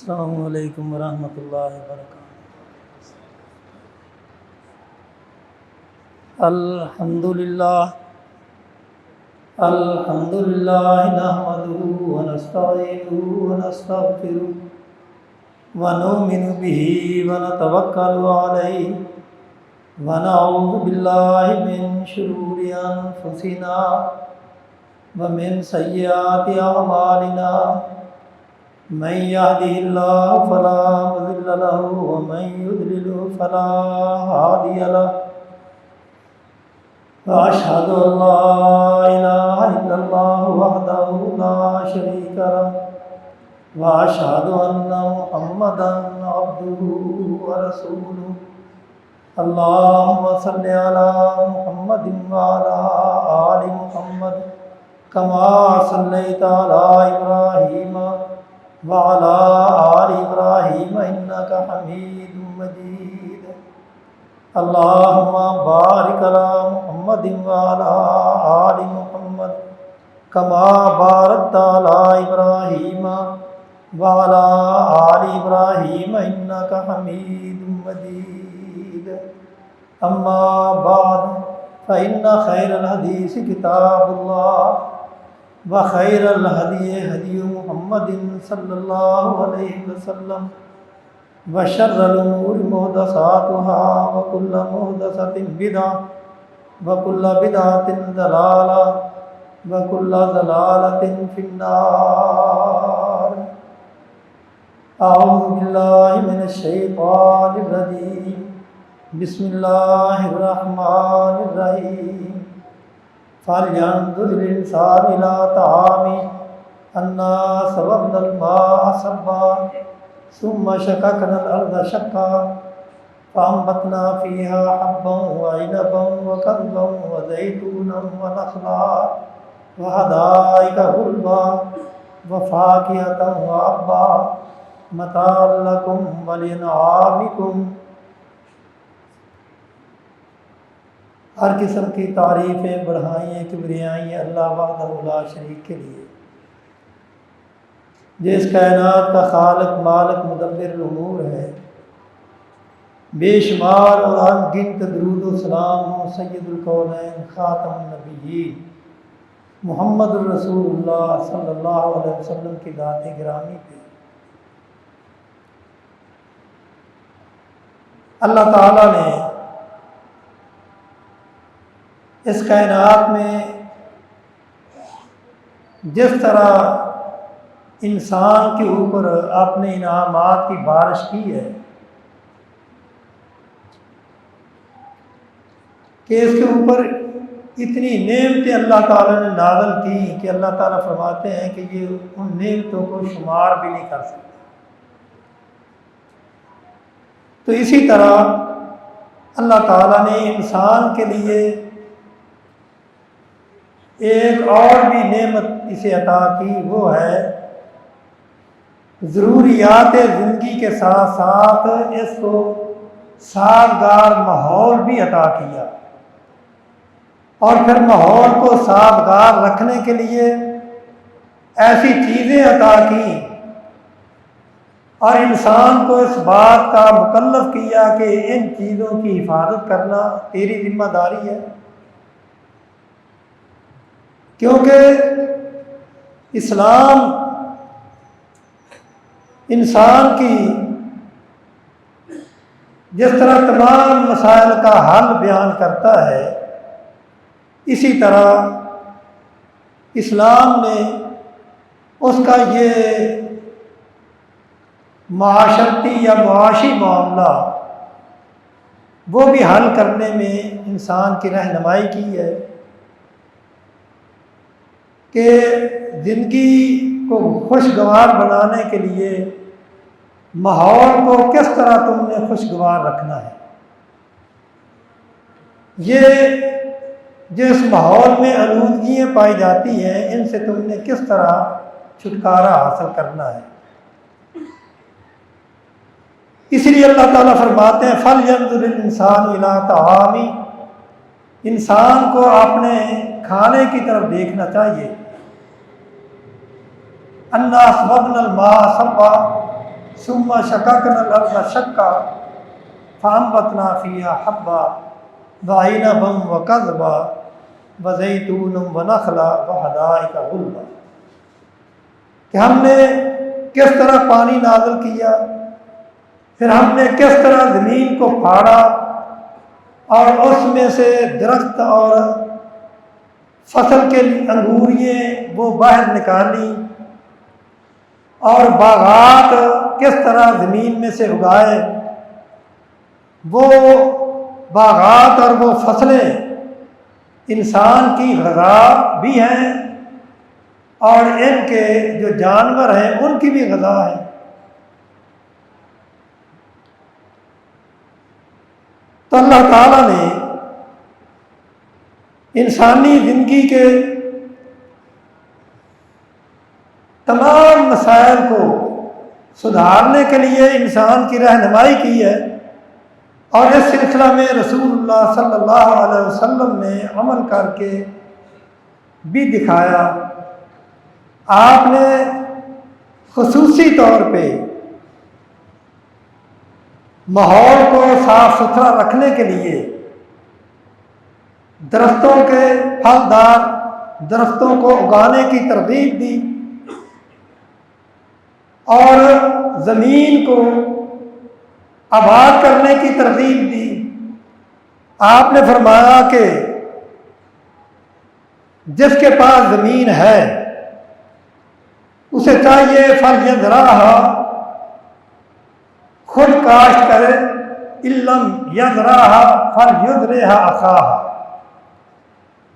السلام علیکم ورحمۃ اللہ وبرکاتہ۔ الحمد للہ نحمدہ ونستعینہ ونستغفرہ ونؤمن بہ ونتوکل علیہ ونعوذ باللہ من شرور انفسنا ومن سیئات اعمالنا من يهده الله فلا مضل له ومن يضلل فلا هادي له وأشهد أن لا إله إلا الله وحده لا شريك له وأشهد أن محمدا عبده ورسوله اللهم صل على محمد وعلى آل محمد كما صليت على إبراهيم وعلى آل إبراهيم إنك حميد مجيد اللهم بارك على محمد وعلى آل محمد كما باركت على إبراهيم وعلى آل إبراهيم إنك حميد مجيد أما بعد فإن خير الحديث كتاب الله وخير الهدي هدي محمد صلى الله عليه وسلم وشر الأمور محدثاتها وكل محدثة بدعة وكل بدعة ضلالة وكل ضلالة في النار أعوذ بالله من الشيطان الرجيم بسم الله الرحمن الرحيم فَلْيَنظُرِ الْإِنسَانُ إِلَىٰ طَعَامِهِ أَنَّا صَبَبْنَا الْمَاءَ صَبًّا ثُمَّ شَقَقْنَا الْأَرْضَ شَقًّا فَأَنبَتْنَا فِيهَا حَبًّا وَعِنَبًا وَقَضْبًا وَزَيْتُونًا وَنَخْلًا وَحَدَائِقَ غُلْبًا وَفَاكِهَةً وَأَبًّا مَتَاعًا لَكُمْ وَلِأَنْعَامِكُمْ۔ ہر قسم کی تعریفیں بڑھائیں کبریائیں اللہ وحدہ لا شریک کے لیے، جس کائنات کا خالق مالک مدبر الامور ہے۔ بے شمار اور ان گنت درود و سلام ہوں سید الکونین خاتم النبیین محمد الرسول اللہ صلی اللہ علیہ وسلم کی ذات گرامی پہ۔ اللہ تعالیٰ نے اس کائنات میں جس طرح انسان کے اوپر اپنے انعامات کی بارش کی ہے کہ اس کے اوپر اتنی نعمتیں اللہ تعالیٰ نے نازل کی کہ اللہ تعالیٰ فرماتے ہیں کہ یہ ان نعمتوں کو شمار بھی نہیں کر سکتے۔ تو اسی طرح اللہ تعالیٰ نے انسان کے لیے ایک اور بھی نعمت اسے عطا کی، وہ ہے ضروریات زندگی کے ساتھ ساتھ اس کو سازگار ماحول بھی عطا کیا، اور پھر ماحول کو سازگار رکھنے کے لیے ایسی چیزیں عطا کی اور انسان کو اس بات کا مکلف کیا کہ ان چیزوں کی حفاظت کرنا تیری ذمہ داری ہے، کیونکہ اسلام انسان کی جس طرح تمام مسائل کا حل بیان کرتا ہے، اسی طرح اسلام نے اس کا یہ معاشرتی یا معاشی معاملہ وہ بھی حل کرنے میں انسان کی رہنمائی کی ہے کہ زندگی کو خوشگوار بنانے کے لیے ماحول کو کس طرح تم نے خوشگوار رکھنا ہے۔ یہ جس ماحول میں آلودگیاں پائی جاتی ہیں ان سے تم نے کس طرح چھٹکارا حاصل کرنا ہے۔ اس لیے اللہ تعالیٰ فرماتے ہیں فَلْيَنظُرِ الْإِنسَانُ إِلَىٰ طَعَامِهِ، انسان کو اپنے کھانے کی طرف دیکھنا چاہیے۔ انا صببنا الماء صبا، ثم شققنا الارض شقا فانبتنا فيها حبا وعنبا وقضبا وزیتونا ونخلا وحدائق غلبا، کہ ہم نے کس طرح پانی نازل کیا، پھر ہم نے کس طرح زمین کو پھاڑا اور اس میں سے درخت اور فصل کے انگوریاں وہ باہر نکالی، اور باغات کس طرح زمین میں سے اگائے۔ وہ باغات اور وہ فصلیں انسان کی غذا بھی ہیں اور ان کے جو جانور ہیں ان کی بھی غذا ہے۔ تو اللہ تعالیٰ نے انسانی زندگی کے تمام مسائل کو سدھارنے کے لیے انسان کی رہنمائی کی ہے، اور اس سلسلہ میں رسول اللہ صلی اللہ علیہ وسلم نے عمل کر کے بھی دکھایا۔ آپ نے خصوصی طور پہ ماحول کو صاف ستھرا رکھنے کے لیے درختوں کے پھلدار درختوں کو اگانے کی ترغیب دی، اور زمین کو آباد کرنے کی ترغیب دی۔ آپ نے فرمایا کہ جس کے پاس زمین ہے اسے چاہیے فلیزرعھا، خود کاشت کرے، ان لم یزرعھا فلیزرعھا اخاھا،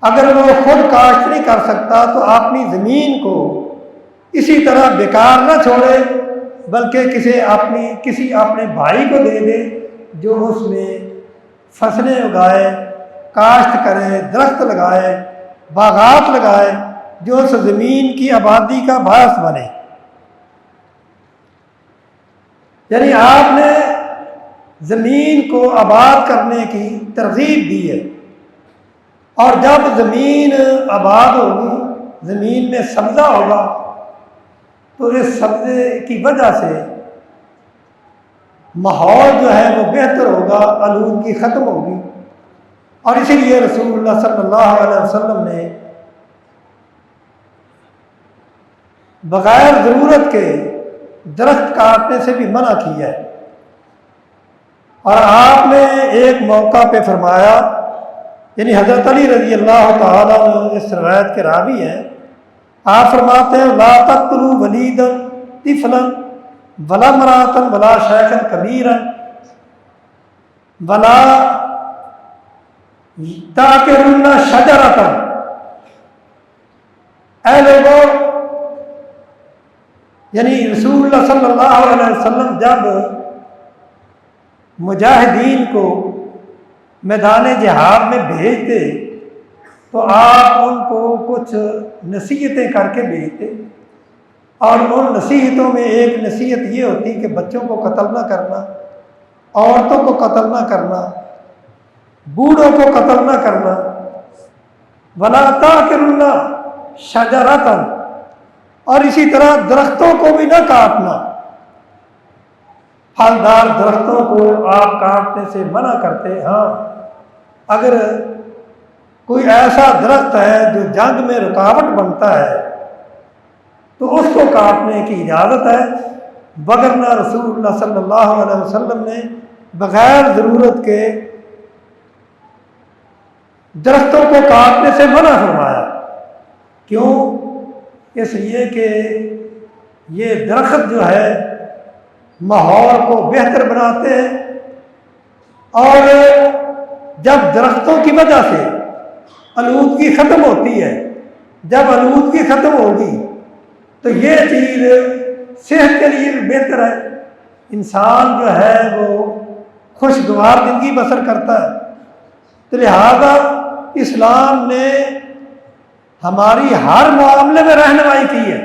اگر وہ خود کاشت نہیں کر سکتا تو اپنی زمین کو اسی طرح بیکار نہ چھوڑے، بلکہ کسی اپنے بھائی کو دے دے جو اس میں فصلیں اگائے، کاشت کرے، درخت لگائے، باغات لگائے، جو اس زمین کی آبادی کا باعث بنے۔ یعنی آپ نے زمین کو آباد کرنے کی ترغیب دی ہے، اور جب زمین آباد ہوگی، زمین میں سبزہ ہوگا، تو اس سبزے کی وجہ سے ماحول جو ہے وہ بہتر ہوگا، آلودگی ختم ہوگی۔ اور اسی لیے رسول اللہ صلی اللہ علیہ وسلم نے بغیر ضرورت کے درخت کاٹنے سے بھی منع کیا ہے۔ اور آپ نے ایک موقع پہ فرمایا، یعنی حضرت علی رضی اللہ تعالیٰ عنہ اس روایت کے راوی ہیں، آپ فرماتے ہیں لا تقتلوا ولیدا طفلا ولا امرأة ولا شیخا کبیرا ولا تعقرن شجرۃ۔ اے لوگوں، یعنی رسول اللہ صلی اللہ علیہ وسلم جب مجاہدین کو میدان جہاد میں بھیجتے تو آپ ان کو کچھ نصیحتیں کر کے بھیجتے، اور ان نصیحتوں میں ایک نصیحت یہ ہوتی کہ بچوں کو قتل نہ کرنا، عورتوں کو قتل نہ کرنا، بوڑھوں کو قتل نہ کرنا، ولا تعقرن شجرۃ، اور اسی طرح درختوں کو بھی نہ کاٹنا، پھلدار درختوں کو آپ کاٹنے سے منع کرتے۔ ہاں، اگر کوئی ایسا درخت ہے جو جنگ میں رکاوٹ بنتا ہے تو اس کو کاٹنے کی اجازت ہے، وگرنہ رسول اللہ صلی اللہ علیہ وسلم نے بغیر ضرورت کے درختوں کو کاٹنے سے منع فرمایا۔ کیوں؟ اس لیے کہ یہ درخت جو ہے ماحول کو بہتر بناتے ہیں، اور جب درختوں کی وجہ سے آلودگی ختم ہوتی ہے، جب آلودگی ختم ہوگی تو یہ چیز صحت کے لیے بھی بہتر ہے، انسان جو ہے وہ خوشگوار زندگی بسر کرتا ہے۔ تو لہذا اسلام نے ہماری ہر معاملے میں رہنمائی کی ہے۔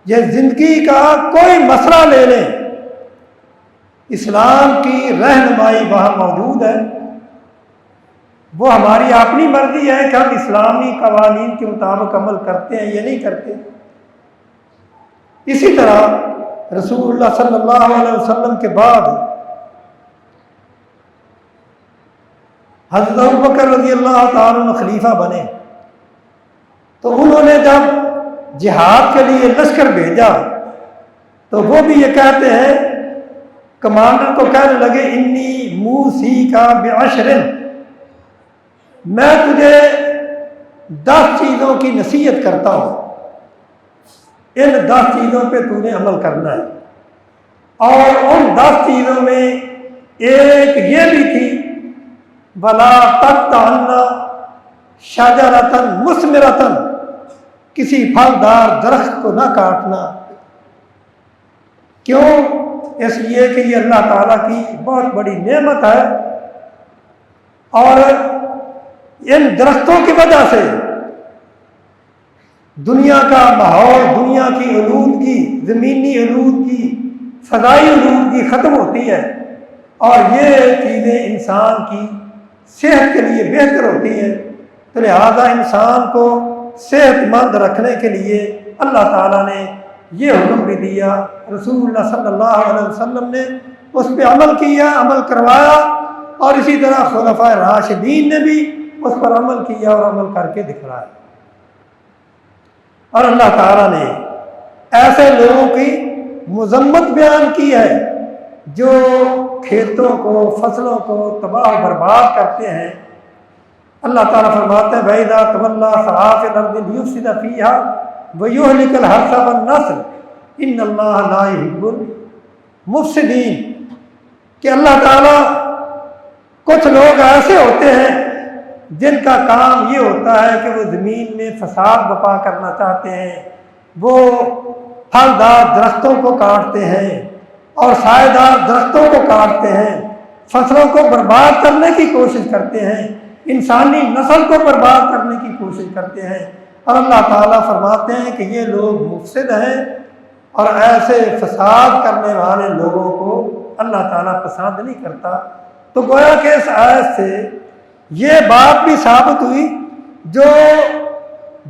یہ زندگی کا کوئی مسئلہ لے لیں، اسلام کی رہنمائی وہاں موجود ہے۔ وہ ہماری اپنی مرضی ہے کہ ہم اسلامی قوانین کے مطابق عمل کرتے ہیں یا نہیں کرتے۔ اسی طرح رسول اللہ صلی اللہ علیہ وسلم کے بعد حضرت ابوبکر رضی اللہ تعالیٰ عنہ خلیفہ بنے، تو انہوں نے جب جہاد کے لیے لشکر بھیجا تو وہ بھی یہ کہتے ہیں، کمانڈر کو کہنے لگے انی موسیکا بعشر، میں تجھے 10 چیزوں کی نصیحت کرتا ہوں، ان 10 چیزوں پہ تو نے عمل کرنا ہے۔ اور ان 10 چیزوں میں ایک یہ بھی تھی وَلَا تَقْطَعَنَّ شَجَرَةً مُثْمِرَةً، کسی پھلدار درخت کو نہ کاٹنا۔ کیوں؟ اس لیے کہ یہ اللہ تعالیٰ کی بہت بڑی نعمت ہے، اور ان درختوں کی وجہ سے دنیا کا ماحول، دنیا کی آلودگی، زمینی آلودگی، فضائی آلودگی ختم ہوتی ہے، اور یہ چیزیں انسان کی صحت کے لیے بہتر ہوتی ہیں۔ تو لہذا انسان کو صحت مند رکھنے کے لیے اللہ تعالیٰ نے یہ حکم بھی دیا، رسول اللہ صلی اللہ علیہ وسلم نے اس پہ عمل کیا، عمل کروایا، اور اسی طرح خلفائے راشدین نے بھی اس پر عمل کیا اور عمل کر کے دکھلایا۔ اور اللہ تعالیٰ نے ایسے لوگوں کی مذمت بیان کی ہے جو کھیتوں کو، فصلوں کو تباہ و برباد کرتے ہیں۔ اللہ تعالیٰ فرماتے ہیں وَإِذَا تَوَلَّىٰ سَعَىٰ فِي الْأَرْضِ لِيُفْسِدَ فِيهَا وَيُهْلِكَ الْحَرْثَ وَالنَّسْلَ إِنَّ اللَّهَ لَا يُحِبُّ الْمُفْسِدِينَ، کہ اللہ تعالیٰ کچھ لوگ ایسے ہوتے ہیں جن کا کام یہ ہوتا ہے کہ وہ زمین میں فساد برپا کرنا چاہتے ہیں، وہ پھلدار درختوں کو کاٹتے ہیں اور سایہ دار درختوں کو کاٹتے ہیں، فصلوں کو برباد کرنے کی کوشش کرتے ہیں، انسانی نسل کو برباد کرنے کی کوشش کرتے ہیں۔ اور اللہ تعالیٰ فرماتے ہیں کہ یہ لوگ مفسد ہیں، اور ایسے فساد کرنے والے لوگوں کو اللہ تعالیٰ پسند نہیں کرتا۔ تو گویا کہ اس آیت سے یہ بات بھی ثابت ہوئی، جو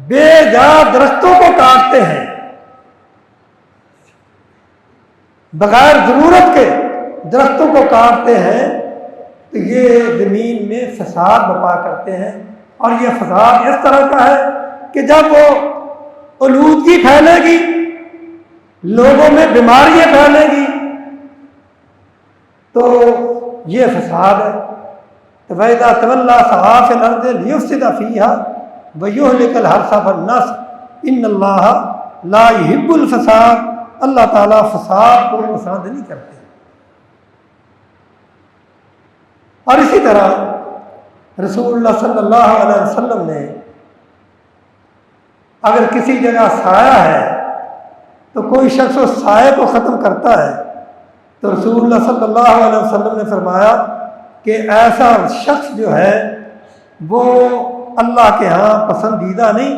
بے جا درختوں کو کاٹتے ہیں، بغیر ضرورت کے درختوں کو کاٹتے ہیں، تو یہ زمین میں فساد برپا کرتے ہیں۔ اور یہ فساد اس طرح کا ہے کہ جب وہ آلودگی پھیلے گی، لوگوں میں بیماریاں پھیلیں گی، تو یہ فساد ہے۔ تو وَإِذَا تَوَلَّىٰ سَعَىٰ فِي الْأَرْضِ لِيُفْسِدَ فِيهَا وَيُهْلِكَ الْحَرْثَ وَالنَّسْلَ إِنَّ اللَّهَ لَا يُحِبُّ الْفَسَادَ، اللہ تعالیٰ فساد کو پسند نہیں کرتے۔ اور اسی طرح رسول اللہ صلی اللہ علیہ وسلم نے اگر کسی جگہ سایہ ہے تو کوئی شخص اس سائے کو ختم کرتا ہے، تو رسول اللہ صلی اللہ علیہ وسلم نے فرمایا کہ ایسا شخص جو ہے وہ اللہ کے ہاں پسندیدہ نہیں،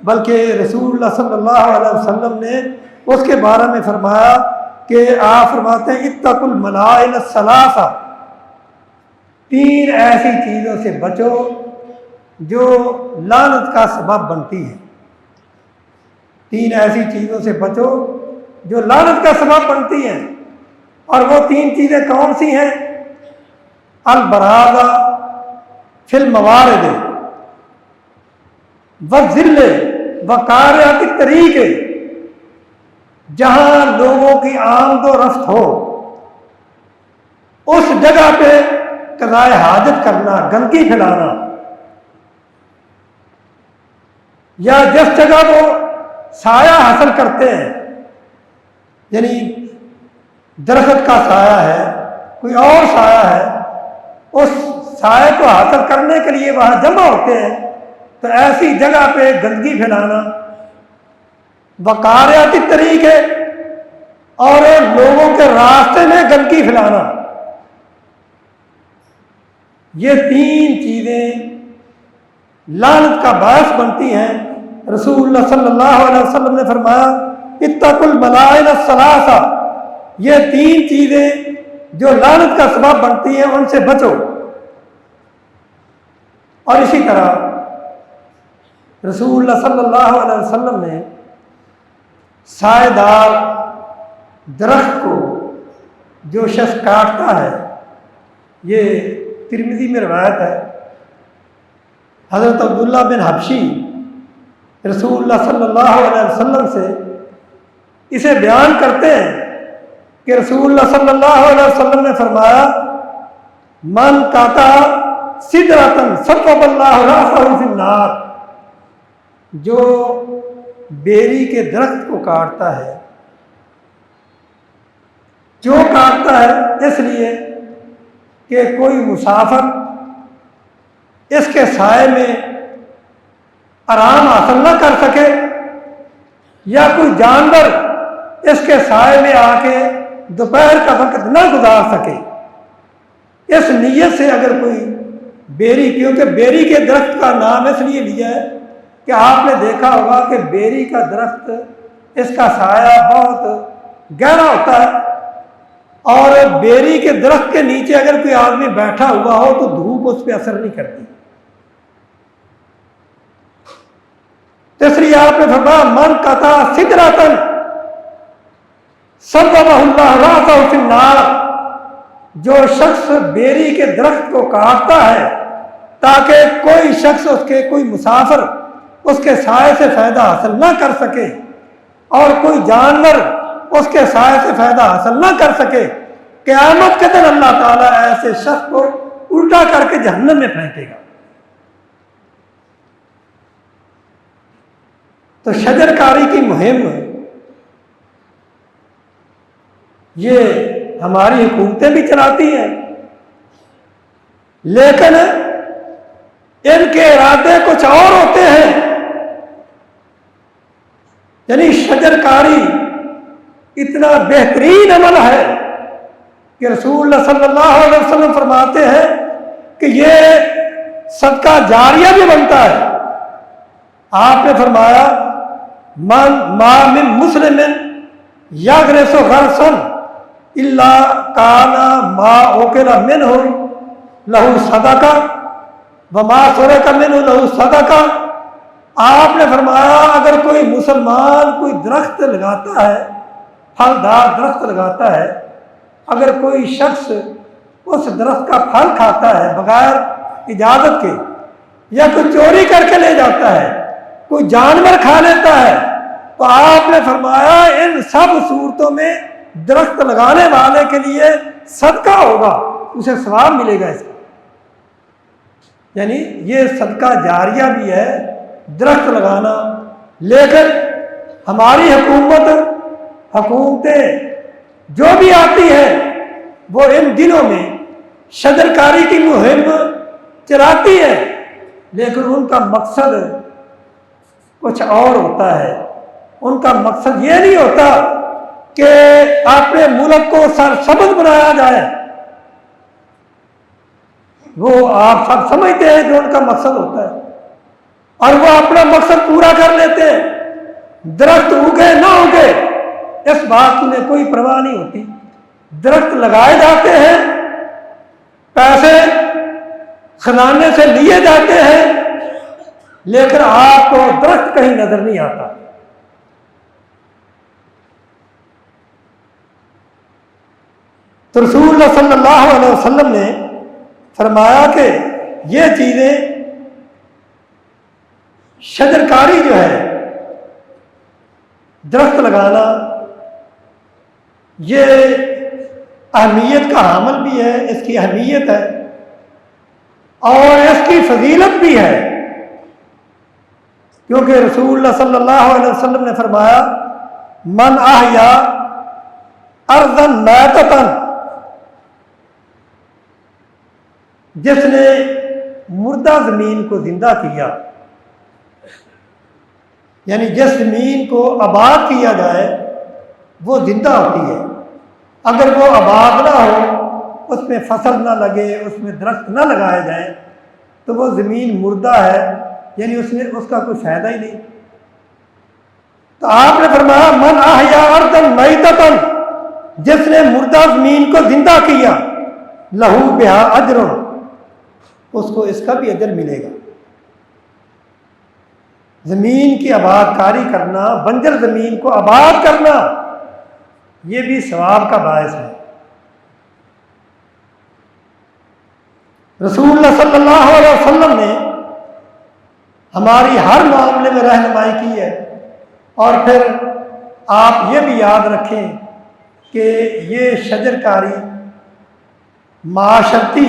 بلکہ رسول اللہ صلی اللہ علیہ وسلم نے اس کے بارے میں فرمایا کہ آپ فرماتے ہیں اتقوا الملائن الثلاثہ، 3 ایسی چیزوں سے بچو جو لعنت کا سبب بنتی ہے۔ 3 ایسی چیزوں سے بچو جو لعنت کا سبب بنتی ہیں، اور وہ 3 چیزیں کون سی ہیں؟ البرازہ فی الموارد والذل وقارعۃ الطریق، جہاں لوگوں کی آمد و رفت ہو اس جگہ پہ قضائے حاجت کرنا، گندگی پھیلانا، یا جس جگہ وہ سایہ حاصل کرتے ہیں، یعنی درخت کا سایہ ہے، کوئی اور سایہ ہے، اس سایہ کو حاصل کرنے کے لیے وہاں جمع ہوتے ہیں، تو ایسی جگہ پہ گندگی پھیلانا، وقارعۃ الطریق ہے، اور لوگوں کے راستے میں گندگی پھیلانا، یہ 3 چیزیں لعنت کا باعث بنتی ہیں۔ رسول اللہ صلی اللہ علیہ وسلم نے فرمایا اتقوا الملائن الثلاثہ، یہ 3 چیزیں جو لعنت کا سبب بنتی ہیں ان سے بچو۔ اور اسی طرح رسول اللہ صلی اللہ علیہ وسلم نے سائے دار درخت کو جو شخص کاٹتا ہے، یہ ترمذی میں روایت ہے، حضرت عبداللہ بن حبشی رسول اللہ صلی اللہ علیہ وسلم سے اسے بیان کرتے ہیں کہ رسول اللہ صلی اللہ علیہ وسلم نے فرمایا، من قطع سدرۃ صفف اللہ رأسہ فی النار، جو بیری کے درخت کو کاٹتا ہے، جو کاٹتا ہے اس لیے کہ کوئی مسافر اس کے سائے میں آرام حاصل نہ کر سکے، یا کوئی جانور اس کے سائے میں آ کے دوپہر کا وقت نہ گزار سکے، اس نیت سے اگر کوئی بیری، کیونکہ بیری کے درخت کا نام اس لیے لیا ہے کہ آپ نے دیکھا ہوگا کہ بیری کا درخت اس کا سایہ بہت گہرا ہوتا ہے، اور بیری کے درخت کے نیچے اگر کوئی آدمی بیٹھا ہوا ہو تو دھوپ اس پہ اثر نہیں کرتی۔ تو اس لیے آپ نے فرمایا، من قطع سدرۃ صفف اللہ رأسہ فی النار، جو شخص بیری کے درخت کو کاٹتا ہے تاکہ کوئی شخص، اس کے کوئی مسافر اس کے سائے سے فائدہ حاصل نہ کر سکے، اور کوئی جانور اس کے سائے سے فائدہ حاصل نہ کر سکے، قیامت کے دن اللہ تعالیٰ ایسے شخص کو الٹا کر کے جہنم میں پھینکے گا۔ تو شجر کاری کی مہم یہ ہماری حکومتیں بھی چلاتی ہیں، لیکن ان کے ارادے کچھ اور ہوتے ہیں۔ یعنی شجر کاری اتنا بہترین عمل ہے کہ رسول اللہ صلی اللہ علیہ وسلم فرماتے ہیں کہ یہ صدقہ جاریہ بھی بنتا ہے۔ آپ نے فرمایا، ما من مسلم یغرس غرسا الا کان ما اوکل منہ لہ صدقہ وما سرق منہ لہ صدقہ۔ آپ نے فرمایا، اگر کوئی مسلمان کوئی درخت لگاتا ہے، پھلدار درخت لگاتا ہے، اگر کوئی شخص اس درخت کا پھل کھاتا ہے بغیر اجازت کے، یا کوئی چوری کر کے لے جاتا ہے، کوئی جانور کھا لیتا ہے، تو آپ نے فرمایا ان سب صورتوں میں درخت لگانے والے کے لیے صدقہ ہوگا، اسے ثواب ملے گا اس کا۔ یعنی یہ صدقہ جاریہ بھی ہے درخت لگانا۔ لیکن ہماری حکومتیں جو بھی آتی ہیں وہ ان دنوں میں شجر کاری کی مہم چلاتی ہے، لیکن ان کا مقصد کچھ اور ہوتا ہے۔ ان کا مقصد یہ نہیں ہوتا کہ اپنے ملک کو سرسبز بنایا جائے، وہ آپ سب سمجھتے ہیں جو ان کا مقصد ہوتا ہے، اور وہ اپنا مقصد پورا کر لیتے ہیں۔ درخت اگے نہ اگے اس بات میں کوئی پرواہ نہیں ہوتی، درخت لگائے جاتے ہیں، پیسے خزانے سے لیے جاتے ہیں، لیکن آپ کو درخت کہیں نظر نہیں آتا۔ تو رسول اللہ صلی اللہ علیہ وسلم نے فرمایا کہ یہ چیزیں شجر کاری جو ہے، درخت لگانا، یہ اہمیت کا حامل بھی ہے، اس کی اہمیت ہے اور اس کی فضیلت بھی ہے، کیونکہ رسول اللہ صلی اللہ علیہ وسلم نے فرمایا، من احیا ارضا میتۃ، جس نے مردہ زمین کو زندہ کیا، یعنی جس زمین کو آباد کیا جائے وہ زندہ ہوتی ہے۔ اگر وہ آباد نہ ہو، اس میں فصل نہ لگے، اس میں درخت نہ لگائے جائیں، تو وہ زمین مردہ ہے، یعنی اس کا کوئی فائدہ ہی نہیں۔ تو آپ نے فرمایا، من احیا ارضا میتۃ، جس نے مردہ زمین کو زندہ کیا، لہو بہا اجر، اس کو اس کا بھی اجر ملے گا۔ زمین کی آباد کاری کرنا، بنجر زمین کو آباد کرنا، یہ بھی ثواب کا باعث ہے۔ رسول اللہ صلی اللہ علیہ وسلم نے ہماری ہر معاملے میں رہنمائی کی ہے۔ اور پھر آپ یہ بھی یاد رکھیں کہ یہ شجر کاری معاشرتی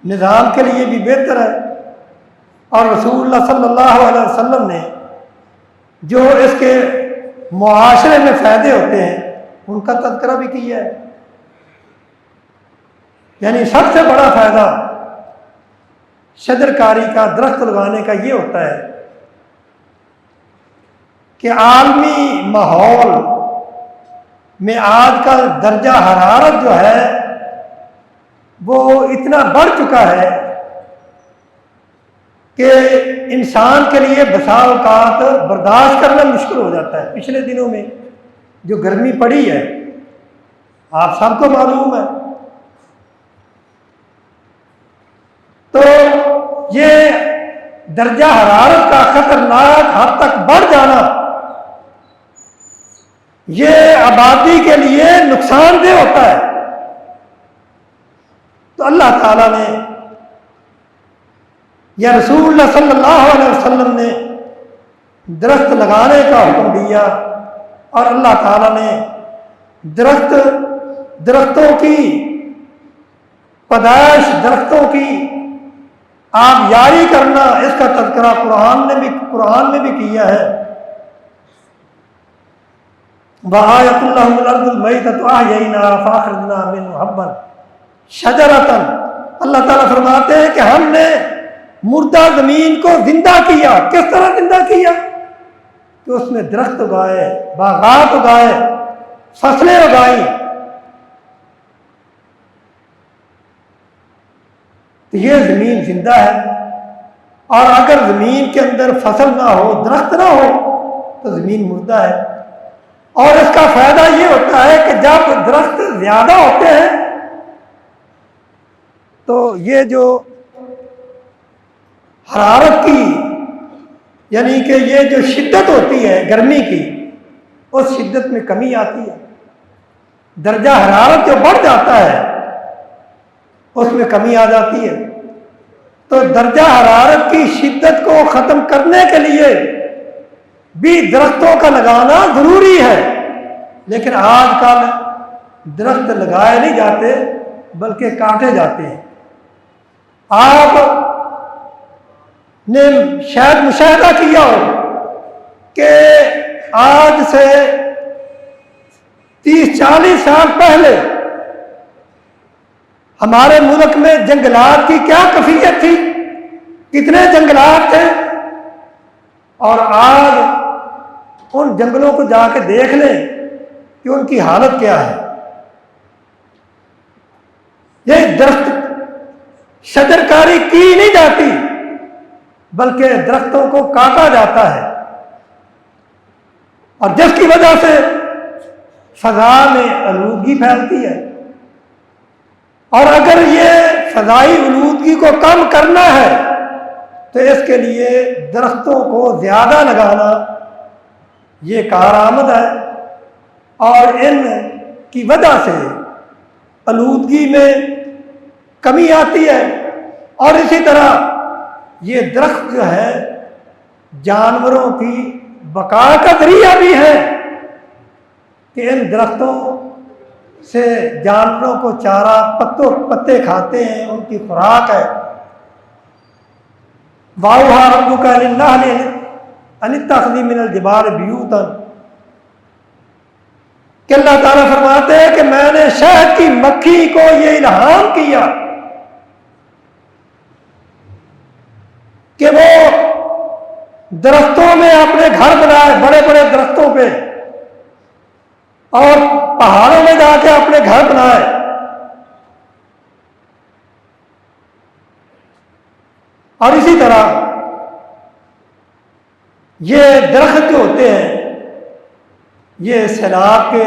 نظام کے لیے بھی بہتر ہے، اور رسول اللہ صلی اللہ علیہ وسلم نے جو اس کے معاشرے میں فائدے ہوتے ہیں ان کا تذکرہ بھی کیا ہے۔ یعنی سب سے بڑا فائدہ شجر کاری کا، درخت لگانے کا یہ ہوتا ہے کہ عالمی ماحول میں آج کل درجہ حرارت جو ہے وہ اتنا بڑھ چکا ہے کہ انسان کے لیے بسا اوقات برداشت کرنا مشکل ہو جاتا ہے۔ پچھلے دنوں میں جو گرمی پڑی ہے آپ سب کو معلوم ہے، تو یہ درجہ حرارت کا خطرناک حد تک بڑھ جانا یہ آبادی کے لیے نقصان دہ ہوتا ہے۔ تو اللہ تعالیٰ نے یا رسول اللہ صلی اللہ علیہ وسلم نے درخت لگانے کا حکم دیا، اور اللہ تعالیٰ نے درختوں کی پیدائش، درختوں کی آبیاری کرنا، اس کا تذکرہ قرآن میں بھی کیا ہے۔ وَآیَةٌ لَهُمُ الْأَرْضُ الْمَيْتَةُ أَحْیَيْنَاهَا فَأَخْرَجْنَا مِنْهُ حَبًّا شَجَرَةً۔ اللہ تعالیٰ فرماتے ہیں کہ ہم نے مردہ زمین کو زندہ کیا۔ کس طرح زندہ کیا؟ کہ اس میں درخت اگائے، باغات اگائے، فصلیں اگائیں۔ تو یہ زمین زندہ ہے، اور اگر زمین کے اندر فصل نہ ہو، درخت نہ ہو، تو زمین مردہ ہے۔ اور اس کا فائدہ یہ ہوتا ہے کہ جب درخت زیادہ ہوتے ہیں تو یہ جو حرارت کی، یعنی کہ یہ جو شدت ہوتی ہے گرمی کی، اس شدت میں کمی آتی ہے۔ درجہ حرارت جو بڑھ جاتا ہے اس میں کمی آ جاتی ہے۔ تو درجہ حرارت کی شدت کو ختم کرنے کے لیے بھی درختوں کا لگانا ضروری ہے، لیکن آج کل درخت لگائے نہیں جاتے بلکہ کاٹے جاتے ہیں۔ آپ نے شاید مشاہدہ کیا ہو کہ آج سے 30-40 سال پہلے ہمارے ملک میں جنگلات کی کیا کیفیت تھی، کتنے جنگلات تھے، اور آج ان جنگلوں کو جا کے دیکھ لیں کہ ان کی حالت کیا ہے۔ یہ درخت شجر کاری کی نہیں جاتی بلکہ درختوں کو کاٹا جاتا ہے، اور جس کی وجہ سے فضا میں آلودگی پھیلتی ہے۔ اور اگر یہ فضائی آلودگی کو کم کرنا ہے تو اس کے لیے درختوں کو زیادہ لگانا یہ کارآمد ہے، اور ان کی وجہ سے آلودگی میں کمی آتی ہے۔ اور اسی طرح یہ درخت جو ہے جانوروں کی بقا کا ذریعہ بھی ہے، کہ ان درختوں سے جانوروں کو چارہ، پتے کھاتے ہیں، ان کی خوراک ہے۔ وَأَوْحَىٰ رَبُّكَ لِلنَّحْلِ أَنِ اتَّخِذِي مِنَ الْجِبَالِ بُيُوتًا، کہ اللہ تعالیٰ فرماتے ہیں کہ میں نے شہد کی مکھی کو یہ الہام کیا کہ وہ درختوں میں اپنے گھر بنائے، بڑے بڑے درختوں پہ، اور پہاڑوں میں جا کے اپنے گھر بنائے۔ اور اسی طرح یہ درخت جو ہوتے ہیں یہ سیلاب کے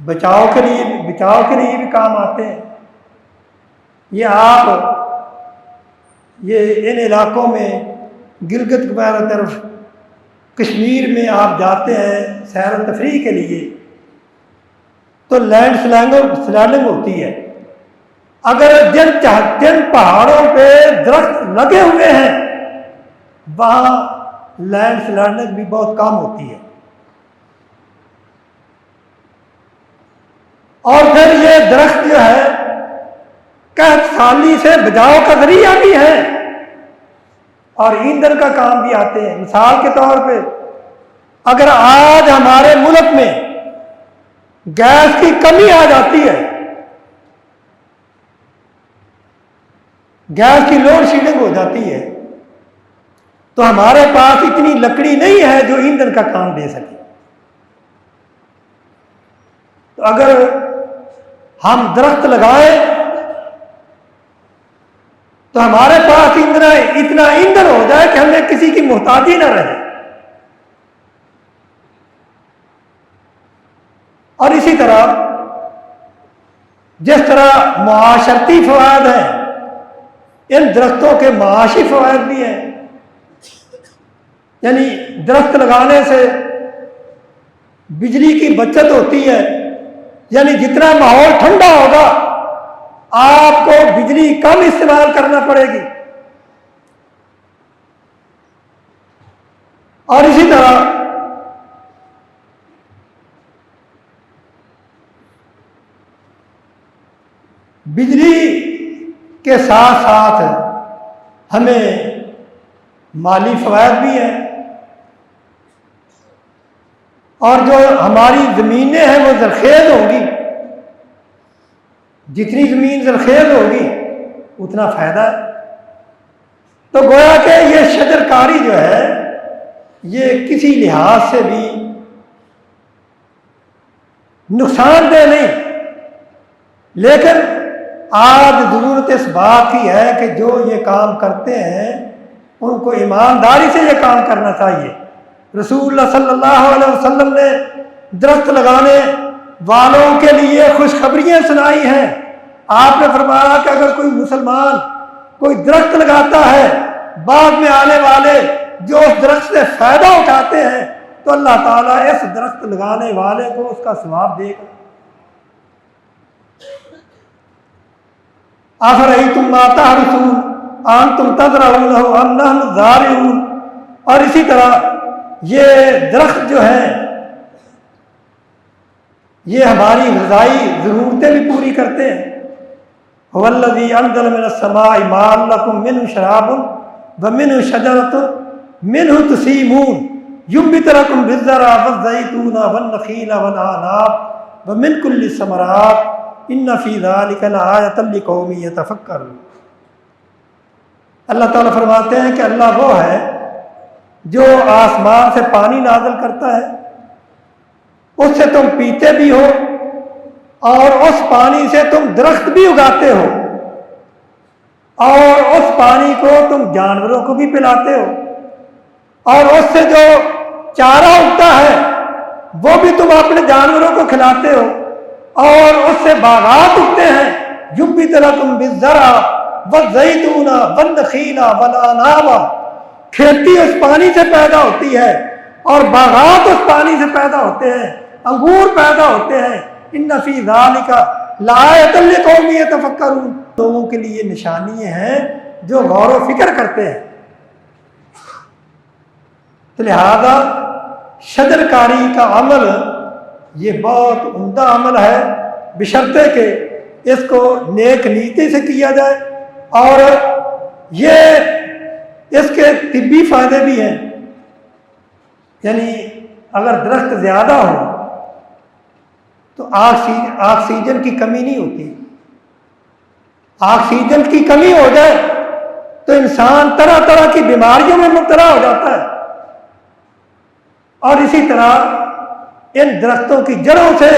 بچاؤ کے لیے بھی کام آتے ہیں۔ یہ ان علاقوں میں گلگت وغیرہ طرف کشمیر میں آپ جاتے ہیں سیر و تفریح کے لیے تو لینڈ سلائڈنگ ہوتی ہے. اگر جن پہاڑوں پہ درخت لگے ہوئے ہیں وہاں لینڈ سلائڈنگ بھی بہت کم ہوتی ہے. اور پھر یہ درخت جو ہے قحط سالی سے بچاؤ کا ذریعہ بھی ہے اور ایندھن کا کام بھی آتے ہیں. مثال کے طور پہ اگر آج ہمارے ملک میں گیس کی کمی آ جاتی ہے، گیس کی لوڈ شیڈنگ ہو جاتی ہے، تو ہمارے پاس اتنی لکڑی نہیں ہے جو ایندھن کا کام دے سکے. تو اگر ہم درخت لگائیں تو ہمارے پاس اتنا ایندھن ہو جائے کہ ہمیں کسی کی محتاجی نہ رہے. اور اسی طرح جس طرح معاشرتی فوائد ہیں، ان درختوں کے معاشی فوائد بھی ہیں. یعنی درخت لگانے سے بجلی کی بچت ہوتی ہے. یعنی جتنا ماحول ٹھنڈا ہوگا آپ کو بجلی کم استعمال کرنا پڑے گی. اور اسی طرح بجلی کے ساتھ ساتھ ہمیں مالی فوائد بھی ہیں. اور جو ہماری زمینیں ہیں وہ زرخیز ہوگی. جتنی زمین زرخیز ہوگی اتنا فائدہ ہے. تو گویا کہ یہ شجرکاری جو ہے یہ کسی لحاظ سے بھی نقصان دہ نہیں، لیکن آج ضرورت اس بات کی ہے کہ جو یہ کام کرتے ہیں ان کو ایمانداری سے یہ کام کرنا چاہیے. رسول اللہ صلی اللہ علیہ وسلم نے درخت لگانے والوں کے لیے خوشخبریاں سنائی ہیں. آپ نے فرمایا کہ اگر کوئی مسلمان کوئی درخت لگاتا ہے، بعد میں آنے والے جو اس درخت سے فائدہ اٹھاتے ہیں تو اللہ تعالیٰ اس درخت لگانے والے کو اس کا ثواب دے گا. افرأیتم ما تحرثون انتم تزرعونه ام نحن الزارعون. اور اسی طرح یہ درخت جو ہیں یہ ہماری غذائی ضرورتیں بھی پوری کرتے ہیں. هو الذی انزل من السماء ماء لکم منہ شراب ومنہ شجرۃ منہ تسیمون ينبت لکم بالزرع والزیتون والنخیل والأعناب ومن کل الثمرات ان فی ذلک لآیۃ لقوم یتفکرون. اللہ تعالیٰ فرماتے ہیں کہ اللہ وہ ہے جو آسمان سے پانی نازل کرتا ہے، اس سے تم پیتے بھی ہو اور اس پانی سے تم درخت بھی اگاتے ہو اور اس پانی کو تم جانوروں کو بھی پلاتے ہو اور اس سے جو چارہ اگتا ہے وہ بھی تم اپنے جانوروں کو کھلاتے ہو اور اس سے باغات اگتے ہیں. ينبت لكم بالزرع والزيتون والنخيل والأعناب. کھیتی اس پانی سے پیدا ہوتی ہے اور باغات اس پانی سے پیدا ہوتے ہیں، انگور پیدا ہوتے ہیں. ان فی ذلک لآیۃ لقوم یتفکرون. لوگوں کے لیے نشانیاں ہیں جو غور و فکر کرتے ہیں. تو لہذا شجرکاری کا عمل یہ بہت عمدہ عمل ہے، بشرطے کہ اس کو نیک نیتی سے کیا جائے. اور یہ اس کے طبی فائدے بھی ہیں. یعنی اگر درخت زیادہ ہو تو آکسیجن کی کمی نہیں ہوتی. آکسیجن کی کمی ہو جائے تو انسان طرح طرح کی بیماریوں میں مبتلا ہو جاتا ہے. اور اسی طرح ان درختوں کی جڑوں سے،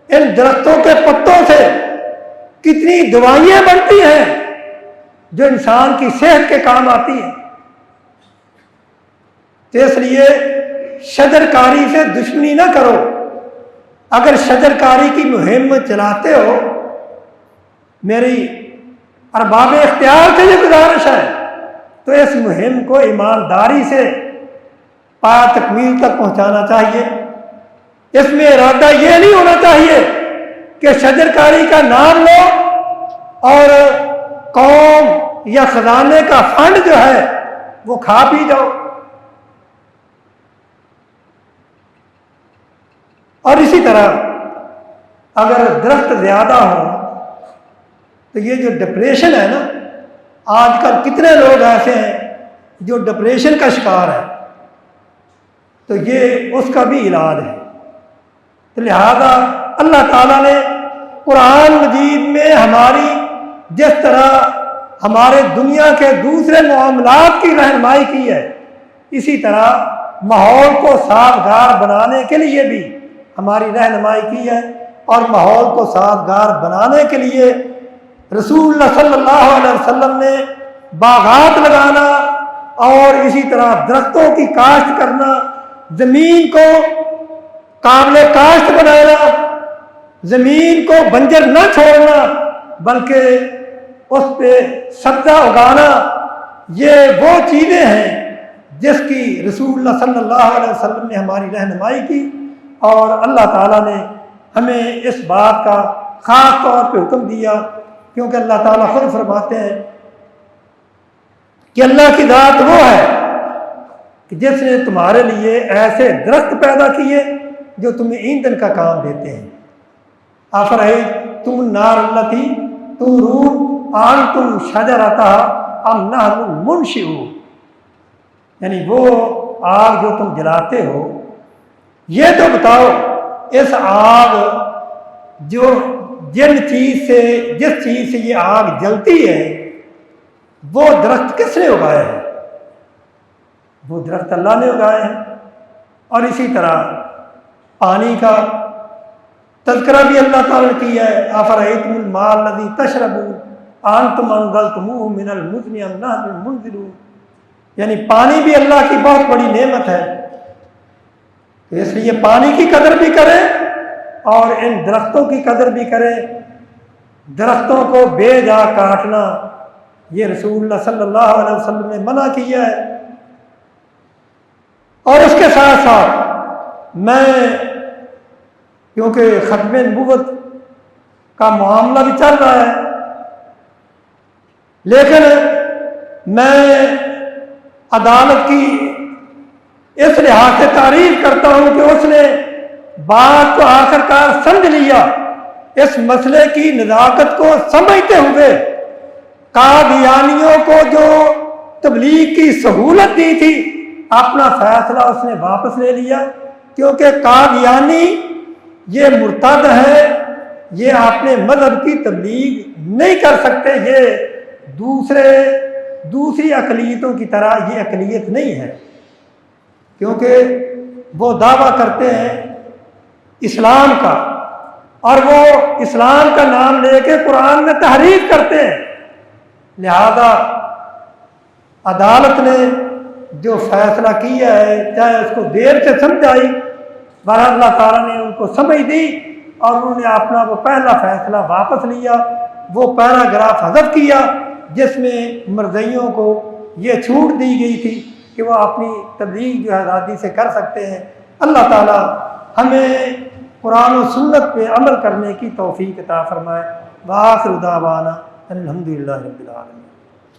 ان درختوں کے پتوں سے کتنی دوائیاں بنتی ہیں جو انسان کی صحت کے کام آتی ہیں. تو اس لیے شجرکاری سے دشمنی نہ کرو. اگر شجرکاری کی مہم چلاتے ہو، میری ارباب اختیار سے یہ گزارش ہے تو اس مہم کو ایمانداری سے پا تکمیل تک پہنچانا چاہیے۔ اس میں ارادہ یہ نہیں ہونا چاہیے کہ شجرکاری کا نام لو اور قوم یا خزانے کا فنڈ جو ہے وہ کھا پی جاؤ۔ اور اسی طرح اگر درخت زیادہ ہو تو یہ جو ڈپریشن ہے نا، آج کل کتنے لوگ ایسے ہیں جو ڈپریشن کا شکار ہے، تو یہ اس کا بھی علاج ہے۔ تو لہذا اللہ تعالیٰ نے قرآن مجید میں ہماری جس طرح ہمارے دنیا کے دوسرے معاملات کی رہنمائی کی ہے، اسی طرح ماحول کو سازگار بنانے کے لیے بھی ہماری رہنمائی کی ہے، اور ماحول کو سازگار بنانے کے لیے رسول اللہ صلی اللہ علیہ وسلم نے باغات لگانا اور اسی طرح درختوں کی کاشت کرنا، زمین کو قابل کاشت بنانا، زمین کو بنجر نہ چھوڑنا بلکہ اس پہ سبزہ اگانا، یہ وہ چیزیں ہیں جس کی رسول اللہ صلی اللہ علیہ وسلم نے ہماری رہنمائی کی، اور اللہ تعالیٰ نے ہمیں اس بات کا خاص طور پہ حکم دیا، کیونکہ اللہ تعالیٰ خود فرماتے ہیں کہ اللہ کی ذات وہ ہے کہ جس نے تمہارے لیے ایسے درخت پیدا کیے جو تمہیں ایندھن کا کام دیتے ہیں۔ افرأیتم النار التی تورون انتم شجرتها ام نحن المنشئون، یعنی وہ آگ جو تم جلاتے ہو، یہ تو بتاؤ اس آگ جو جس چیز سے یہ آگ جلتی ہے وہ درخت کس نے اگائے ہیں؟ وہ درخت اللہ نے اگائے ہیں۔ اور اسی طرح پانی کا تذکرہ بھی اللہ تعالیٰ نے کیا ہے، افرأیتم الماء الذی تشربون انتم انزلتموہ من المزن ام نحن المنزلون، یعنی پانی بھی اللہ کی بہت بڑی نعمت ہے، تو اس لیے پانی کی قدر بھی کریں اور ان درختوں کی قدر بھی کریں۔ درختوں کو بے جا کاٹنا یہ رسول اللہ صلی اللہ علیہ وسلم نے منع کیا ہے۔ اور اس کے ساتھ ساتھ میں، کیونکہ ختم نبوت کا معاملہ بھی چل رہا ہے، لیکن میں عدالت کی اس لحاظ سے تعریف کرتا ہوں کہ اس نے بات کو آخر کار سمجھ لیا، اس مسئلے کی نزاکت کو سمجھتے ہوئے قادیانیوں کو جو تبلیغ کی سہولت دی تھی اپنا فیصلہ اس نے واپس لے لیا، کیونکہ قادیانی یہ مرتد ہے، یہ اپنے مذہب کی تبلیغ نہیں کر سکتے، یہ دوسری اقلیتوں کی طرح یہ اقلیت نہیں ہے، کیونکہ وہ دعویٰ کرتے ہیں اسلام کا، اور وہ اسلام کا نام لے کے قرآن میں تحریف کرتے ہیں۔ لہذا عدالت نے جو فیصلہ کیا ہے، چاہے اس کو دیر سے سمجھائی، بہرحال اللہ تعالیٰ نے ان کو سمجھ دی اور انہوں نے اپنا وہ پہلا فیصلہ واپس لیا، وہ پیراگراف حذف کیا جس میں مرزیوں کو یہ چھوٹ دی گئی تھی کہ وہ اپنی تبلیغ جو ہے آزادی سے کر سکتے ہیں۔ اللہ تعالیٰ ہمیں قرآن و سنت پہ عمل کرنے کی توفیق عطا فرمائے۔ وآخر دعوانا الحمدللہ رب العالمین۔